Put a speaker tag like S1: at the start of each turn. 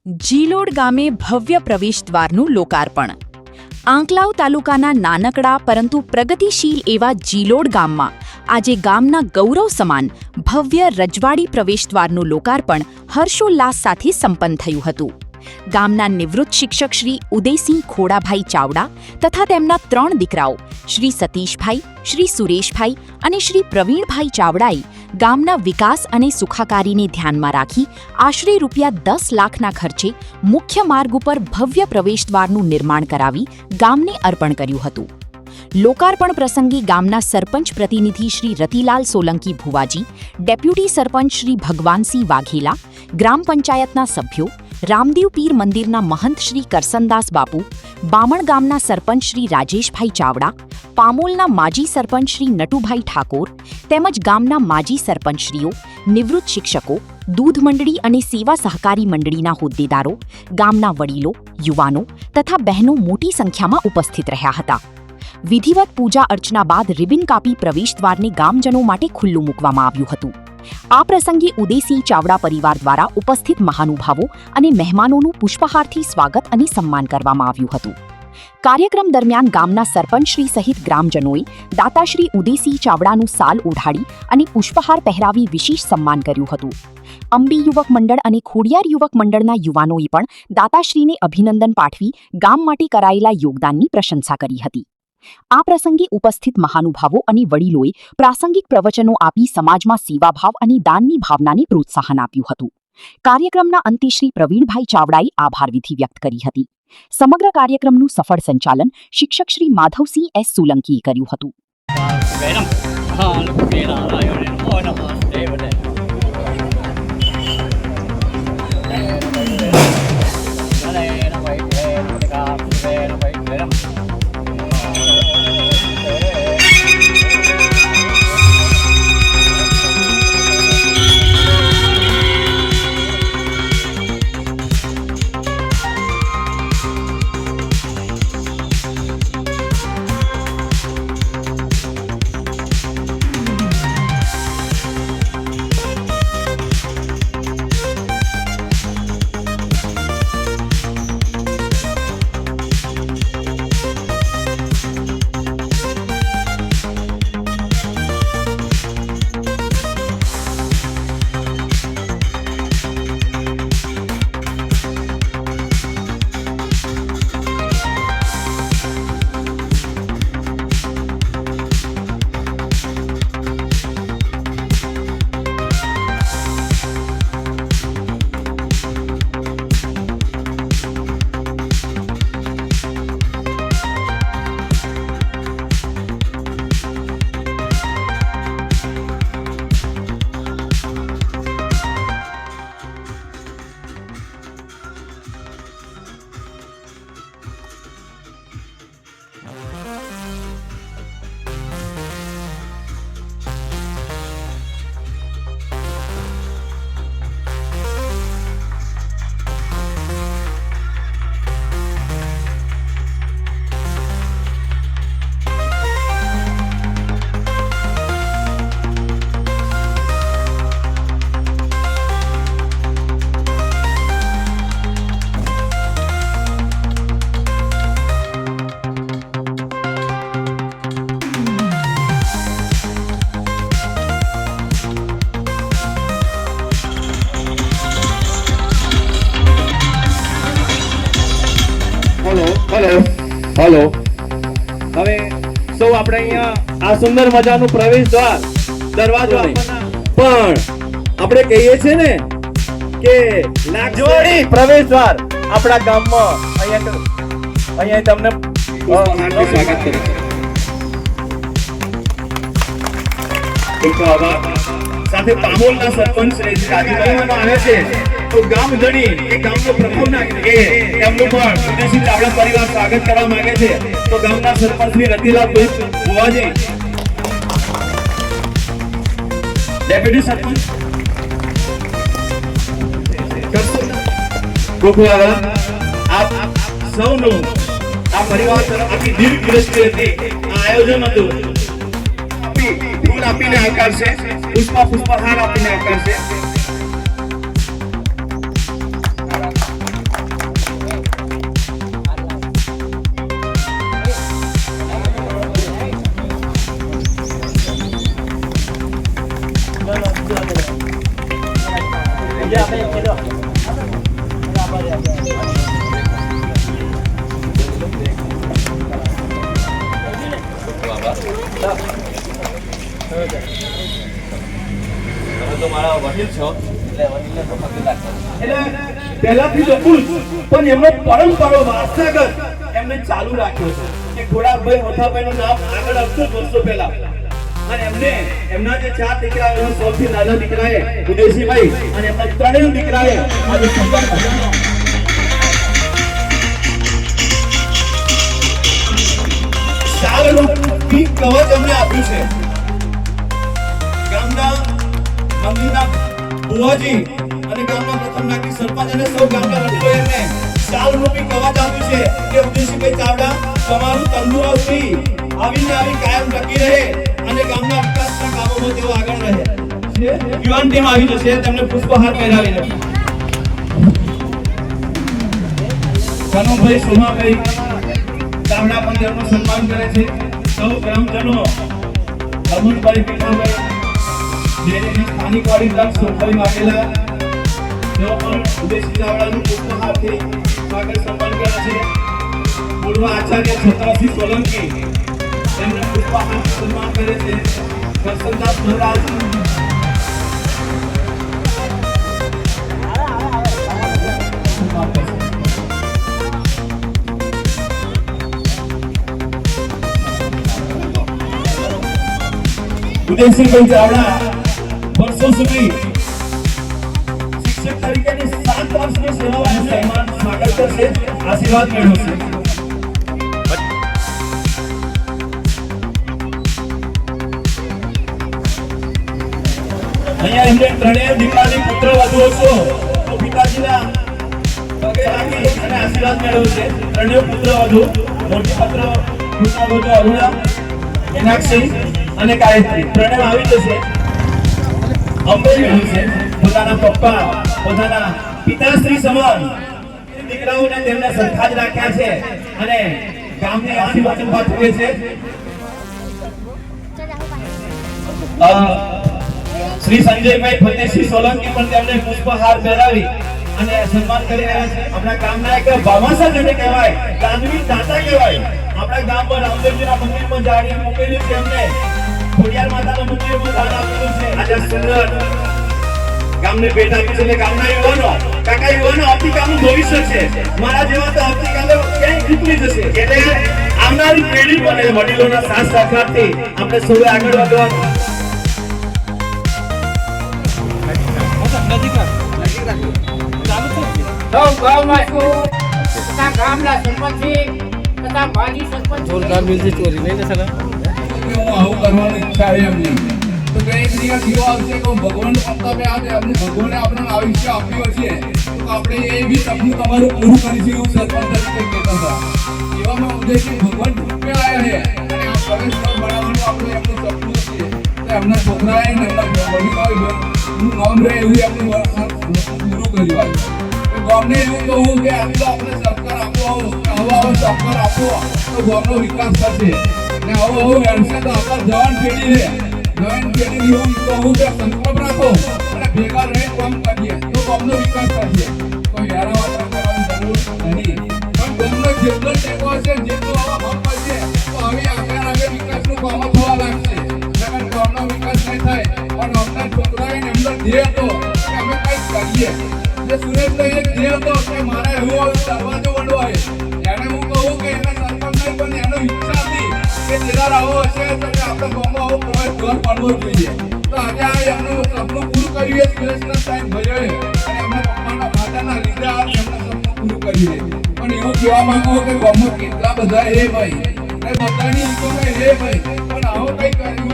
S1: જીલોડ ગામે ભવ્ય પ્રવેશદ્વારનું લોકાર્પણ. આંકલાવ તાલુકાના નાનકડા પરંતુ પ્રગતિશીલ એવા જીલોડ ગામમાં આજે ગામના ગૌરવ સમાન ભવ્ય રજવાડી પ્રવેશદ્વારનું લોકાર્પણ હર્ષોલ્લાસ સાથે સંપન્ન થયું હતું. ગામના નિવૃત્ત શિક્ષક શ્રી ઉદયસિંહ ખોડાભાઈ ચાવડા તથા તેમના 3 દીકરાઓ શ્રી સતીશભાઈ, શ્રી સુરેશભાઈ અને શ્રી પ્રવીણભાઈ ચાવડાએ ગામના વિકાસ અને સુખાકારીને ધ્યાનમાં રાખી આશરે ₹10 લાખના ખર્ચે મુખ્ય માર્ગ ઉપર ભવ્ય પ્રવેશદ્વારનું નિર્માણ કરાવી ગામને અર્પણ કર્યું હતું. લોકાર્પણ પ્રસંગે ગામના સરપંચ પ્રતિનિધિ શ્રી રતિલાલ સોલંકી ભુવાજી, ડેપ્યુટી સરપંચ શ્રી ભગવાનસિંહ વાઘેલા, ગ્રામ પંચાયતના સભ્યો, રામદેવ પીર મંદિરના મહંત શ્રી કરસનદાસ બાપુ, બામણ ગામના સરપંચ શ્રી રાજેશભાઈ ચાવડા, પામોલના માજી સરપંચ શ્રી નટુભાઈ ઠાકોર તેમજ ગામના માજી સરપંચશ્રીઓ, નિવૃત્ત શિક્ષકો, દૂધ મંડળી અને સેવા સહકારી મંડળીના હોદ્દેદારો, ગામના વડીલો, યુવાનો તથા બહેનો મોટી સંખ્યામાં ઉપસ્થિત રહ્યા હતા. વિધિવત પૂજા અર્ચના બાદ રિબિન કાપી પ્રવેશદ્વારને ગામજનો માટે ખુલ્લું મૂકવામાં આવ્યું હતું. આ પ્રસંગે ઉદયસિંહ ચાવડા પરિવાર દ્વારા ઉપસ્થિત મહાનુભાવો અને મહેમાનોનું પુષ્પહારથી સ્વાગત અને સન્માન કરવામાં આવ્યું હતું. કાર્યક્રમ દરમિયાન ગામના સરપંચશ્રી સહિત ગ્રામજનોએ દાતાશ્રી ઉદયસિંહ ચાવડાનું સાલ ઓઢાડી અને પુષ્પહાર પહેરાવી વિશેષ સન્માન કર્યું હતું. અંબી યુવક મંડળ અને ખોડિયાર યુવક મંડળના યુવાનોએ પણ દાતાશ્રીને અભિનંદન પાઠવી ગામ માટે કરાયેલા યોગદાનની પ્રશંસા કરી હતી. આ પ્રસંગે ઉપસ્થિત મહાનુભાવો અને વડીલોએ પ્રાસંગિક પ્રવચનો આપી સમાજમાં સેવાભાવ અને દાનની ભાવનાને પ્રોત્સાહન આપ્યું હતું. કાર્યક્રમના અંતે શ્રી પ્રવીણભાઈ ચાવડાએ આભાર વિધિ વ્યક્ત કરી હતી. સમગ્ર કાર્યક્રમનું સફળ સંચાલન શિક્ષક શ્રી માધવસિંહ એસ સોલંકીએ કર્યું હતું.
S2: હેલો. હવે સૌ આપણે અહીંયા આ સુંદર મજાનું પ્રવેશ દ્વાર દરવાજો પણ આપણે કહીએ છીએ ને કે લાગજોડી પ્રવેશ દ્વાર આપણા ગામમાં અહીંયા તમને સ્વાગત કરે છે. સાથે પામોલના સરપંચ શ્રી રાજુભાઈ આવે છે તો ગામ ધણી એ ગામનો પ્રથમ નાગરિક એમનું પણ ઉદયસિંહ ચાવડા પરિવાર સ્વાગત કરવા માંગે છે. તો ગામના સરપંચ શ્રી રતિલાલ ભુવાજી, ડેપ્યુટી સરપંચ આપ સૌનું આ પરિવાર તરફથી દીર્ઘ દ્રષ્ટિ હતી આ આયોજન હતું. ફૂલ આપીને આવકારશે, પુષ્પહાર આપીને આવકારશે. વડીલ છો એટલે પહેલાથી જ હતું જ, પણ એમનો પરંપરા વારસાગત એમને ચાલુ રાખ્યો છે કે ઘોડાભાઈ મોથાભાઈનું નામ આગળ આવતું વર્ષો પહેલા. અને એમને એમના જે 4 દીકરા એના સૌથી નાના દીકરાએ ઉદયસિંહભાઈ અને એમના ત્રણેય દીકરાએ આજે સન્માન કર્યું. શાલરૂપી કવચ અમને આપ્યું છે. ગામના મંદિરના બુવાજી અને ગામના પ્રથમ નાગરિક સરપંચ અને સૌ ગામના વડીલોએ એમને શાલરૂપી કવચ આપ્યું છે કે ઉદયસિંહભાઈ ચાવડા તમારું તંદુરસ્તી આવીને આવી કાયમ ટકી રહે અને ગામના વિકાસના કામોમાં તેઓ આગળ રહે. યુવાન ટીમ આવી જશે તેમને પુષ્પહાર પહેરાવીને. કનુભાઈ સોમાભાઈ ચાવડા પણ તેમનું સન્માન કરે છે. સૌ ગ્રામજનો અમુલભાઈ પીઠાભાઈ ડેરીની સ્થાનિક વાડી બ્લોક સોપારી માગેલા તેઓ પણ ઉદયસિંહ ચાવડાનું પુષ્પહારથી સ્વાગત સન્માન કરે છે. પૂર્વ આચાર્ય છત્રસિંહ સોલંકી તેમને પુષ્પહારથી સન્માન કરે છે. કરસનદાસ મહારાજ ઉદયસિંહભાઈ ચાવડા વર્ષો સુધી શિક્ષક તરીકેની 7 વર્ષની સેવાનું સન્માન સ્વાગત કરશે, આશીર્વાદ મેળવશે. અહીંયા એમને ત્રણેય દીકરાની પુત્ર વધુઓ છો તો પિતાજીના પગે લાગી અને આશીર્વાદ મેળવશે. ત્રણેય પુત્ર વધુ મોટી પુત્ર વધુ અરુણા, મીનાક્ષી અને ગાયત્રી ત્રણેય આવી જશે. અંબે મેળવશે. પોતાના પપ્પા પોતાના પિતાશ્રી સમાન દીકરાઓને તેમને સરખા જ રાખ્યા છે અને ગામની આશીર્વાદ પાઠવે છે. શ્રી સંજયભાઈ ફતેહસિંહ સોલંકી પણ તેમને પુષ્પહાર પહેરાવી અને સન્માન કરી રહ્યા છે. આપણા ગામના એક ભામાસા જેને કહેવાય, દાનવી દાતા કહેવાય. આપણા ગામમાં રામદેવજીના મંદિરમાં જાળી મૂકેલી છે, એમને ખોડિયાર માતાના મંદિરમાં દાન આપેલું છે. આજે સુંદર ગામને ભેટ આપી છે. એટલે ગામના યુવાનો, કાકા યુવાનો આવતીકાલનું ભવિષ્ય છે. મારા જેવા તો આવતીકાલે ક્યાંય નીકળી જશે. એટલે આવનારી પેઢી પણ વડીલોના સાથ સહકારથી આપણે સૌએ આગળ વધવાનું.
S3: સૌ ગામવાસીઓ તથા ગામના સરપંચી તથા માજી સરપંચ
S4: જોરદાર મ્યુઝિક ચોરી નહીં ને સાલા
S5: હું આવું કરવાની ઈચ્છા આવી એમની તો કઈ દિવસ એવો આવશે કે ભગવાન આપતા આવે અમને ભગવાને આપણને આયુષ્ય આપ્યું હશે તો આપણે એ બી સપનું તમારું પૂરું કરીશું એવું સરપંચ તરીકે કહેતા હતા. એવામાં ઉદયસિંહ ભગવાન રૂપે આવ્યા છે અને આ પ્રવેશ સ્થળ બનાવવાનું આપણે એમનું સપનું છે તો એમના છોકરાએ ને એમના વડીલોએ નામ રહે એવું એમનું પૂરું કર્યું. ગામને એવું કહું કે આટલો આપણે સરકાર આપો આવો સરકાર આપો તો ગામનો વિકાસ થશે ને આવો વેણશે તો આપણા જવાન પેઢી છે. જવાન પેઢી એવું કહું કે સંકલ્પ રાખો અને ભેગા રહી કામ કરીએ તો ગામનો વિકાસ થશે. કોઈ યારા વાત કરવાની જરૂર નહીં, પણ ગામનો જેટલો ટેકો હશે જેટલો આવા હક હશે તો હવે આગળ વિકાસનું કામ થવા લાગશે. નકર ગામનો વિકાસ નહીં થાય. પણ અમના છોકરાએ એમનો ધ્યેય હતો કે અમે કંઈક કરીએ. જે સુરેશનો એક ધ્યેય હતો કે મારે એવો દરવાજો વડવાય, એને હું કહું કે એને સરપંચ નહીં પણ એનો ઈચ્છા હતી કે જેદાર આવો હશે તો કે આપણે ગામમાં આવો પ્રવેશ ઘર પાડવો જોઈએ. તો આજે આ એમનું સપનું પૂરું કર્યું એ સુરેશના સાહેબ ભાઈઓએ અને એમના પપ્પાના માતાના લીધે આ એમનું સપનું પૂરું કર્યું. પણ એવું કહેવા માંગુ કે ગામમાં કેટલા બધા હે ભાઈ, બધાની ઈચ્છો હે ભાઈ, પણ આવો કંઈ કર્યું